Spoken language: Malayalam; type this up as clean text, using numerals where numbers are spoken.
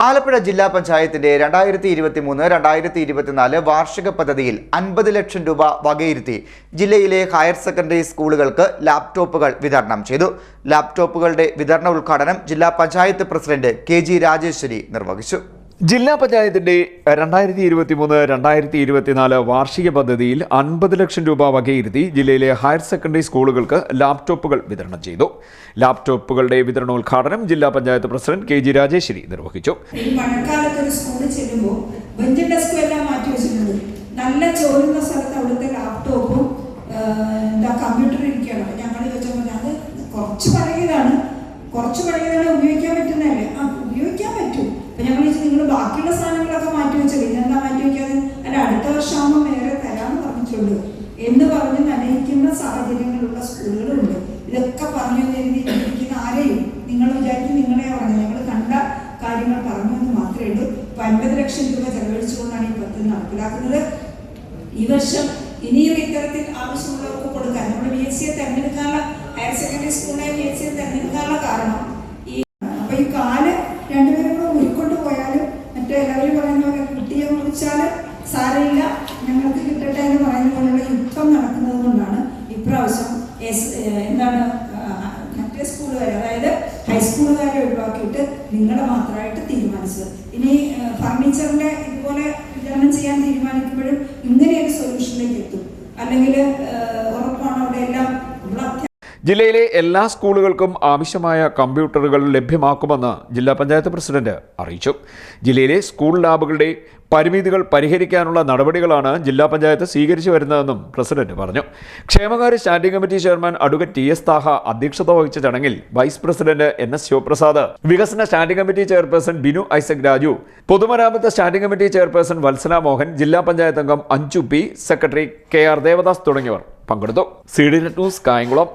ആലപ്പുഴ ജില്ലാ പഞ്ചായത്തിന്റെ 2023-2024 വാർഷിക പദ്ധതിയിൽ 50 ലക്ഷം രൂപ വകയിരുത്തി ജില്ലയിലെ ഹയർ സെക്കൻഡറി സ്കൂളുകൾക്ക് ലാപ്ടോപ്പുകൾ വിതരണം ചെയ്തു. ലാപ്ടോപ്പുകളുടെ വിതരണ ഉദ്ഘാടനം ജില്ലാ പഞ്ചായത്ത് പ്രസിഡന്റ് കെ.ജി. രാജേശ്വരി നിർവഹിച്ചു. ജില്ലാ പഞ്ചായത്തിന്റെ 2023-2024 വാർഷിക പദ്ധതിയിൽ 50 ലക്ഷം രൂപ വകയിരുത്തി ജില്ലയിലെ ഹയർ സെക്കൻഡറി സ്കൂളുകൾക്ക് ലാപ്ടോപ്പുകൾ വിതരണം ചെയ്തു. ലാപ്ടോപ്പുകളുടെ വിതരണോദ്ഘാടനം ജില്ലാ പഞ്ചായത്ത് പ്രസിഡന്റ് കെ.ജി. രാജേശ്വരി നിർവഹിച്ചു. മഴക്കാലത്ത് ഒരു സ്കൂളിൽ ചെല്ലുമ്പോൾ ബെഞ്ച് ഡെസ്കും എല്ലാം മാറ്റി വെച്ചിട്ടുണ്ട്. നല്ല ചോരുന്ന സ്ഥലത്ത് അവിടുത്തെ ലാപ്ടോപ്പും കമ്പ്യൂട്ടർ ഇരിക്കുകയാണ്. അപ്പോൾ ഞങ്ങൾ ചോദിച്ചപ്പോൾ അത് കുറച്ച് പഴയതാണ് ഉപയോഗിക്കാൻ പറ്റുന്നതല്ലേ? ഉപയോഗിക്കാൻ പറ്റും. അപ്പം ഞങ്ങൾ നിങ്ങൾ ബാക്കിയുള്ള സാധനങ്ങളൊക്കെ മാറ്റി വെച്ചത് ഇതെന്താ മാറ്റി വയ്ക്കാതെ? അല്ല, അടുത്ത വർഷമാകുമ്പോൾ വേറെ തരാമെന്ന് പറഞ്ഞിട്ടുണ്ട് എന്ന് പറഞ്ഞ് നനയിക്കുന്ന സാഹചര്യങ്ങളുള്ള സ്കൂളുകളുണ്ട്. ഇതൊക്കെ പറഞ്ഞു തന്നിരിക്കുന്ന ആരെയും നിങ്ങൾ വിചാരിക്കും നിങ്ങളെ പറഞ്ഞു, ഞങ്ങൾ കണ്ട കാര്യങ്ങൾ പറഞ്ഞു എന്ന് മാത്രമേ ഉള്ളൂ. 50 ലക്ഷം രൂപ ചെലവഴിച്ചുകൊണ്ടാണ് ഈ പദ്ധതി നടപ്പിലാക്കുന്നത്. ഈ വർഷം ഇനിയും ഇത്തരത്തിൽ ആവശ്യമുള്ളവർക്ക് കൊടുക്കാൻ നമ്മുടെ BSc തെരഞ്ഞെടുക്കാനുള്ള ഹയർ സെക്കൻഡറി സ്കൂളിനെ BSc തെരഞ്ഞെടുക്കാനുള്ള കാരണം അപ്പൊ ഈ കാല് രണ്ടുപേരും കൂടെ ഉരുക്കൊണ്ട് പോയാലും മറ്റെല്ലാവരും പറയുന്ന പോലെ കുട്ടിയെ മുറിച്ചാൽ സാരമില്ല, ഞങ്ങൾക്ക് കിട്ടട്ടെ എന്ന് പറയുന്ന പോലുള്ള യുദ്ധം നടക്കുന്നത് കൊണ്ടാണ് ഇപ്രാവശ്യം മറ്റേ സ്കൂളുകാർ, അതായത് ഹൈസ്കൂളുകാരെ ഒഴിവാക്കിയിട്ട് നിങ്ങളെ മാത്രമായിട്ട് തീരുമാനിച്ചത്. ഇനി ഫർണിച്ചറിന്റെ ഇതുപോലെ വിതരണം ചെയ്യാൻ തീരുമാനിക്കുമ്പോഴും ഇങ്ങനെയൊരു സൊല്യൂഷനിലേക്ക് എത്തും. അല്ലെങ്കിൽ ഉറപ്പാണ് അവിടെ എല്ലാം. ജില്ലയിലെ എല്ലാ സ്കൂളുകൾക്കും ആവശ്യമായ കമ്പ്യൂട്ടറുകൾ ലഭ്യമാക്കുമെന്ന് ജില്ലാ പഞ്ചായത്ത് പ്രസിഡന്റ് അറിയിച്ചു. ജില്ലയിലെ സ്കൂൾ ലാബുകളുടെ പരിമിതികൾ പരിഹരിക്കാനുള്ള നടപടികളാണ് ജില്ലാ പഞ്ചായത്ത് സ്വീകരിച്ചു വരുന്നതെന്നും പ്രസിഡന്റ് പറഞ്ഞു. ക്ഷേമകാര്യ standing committee chairman advocate T.S. Taha അധ്യക്ഷത വഹിച്ച ചടങ്ങിൽ വൈസ് പ്രസിഡന്റ് N.S. ശിവപ്രസാദ്, വികസന standing committee chairperson Binu Isaac Raju, പൊതുമരാമത്ത് standing committee chairperson Vatsala Mohan, ജില്ലാ പഞ്ചായത്ത് അംഗം Anju P, secretary K.R. Devdas തുടങ്ങിയവർ പങ്കെടുത്തു. CD news Kayamkulam.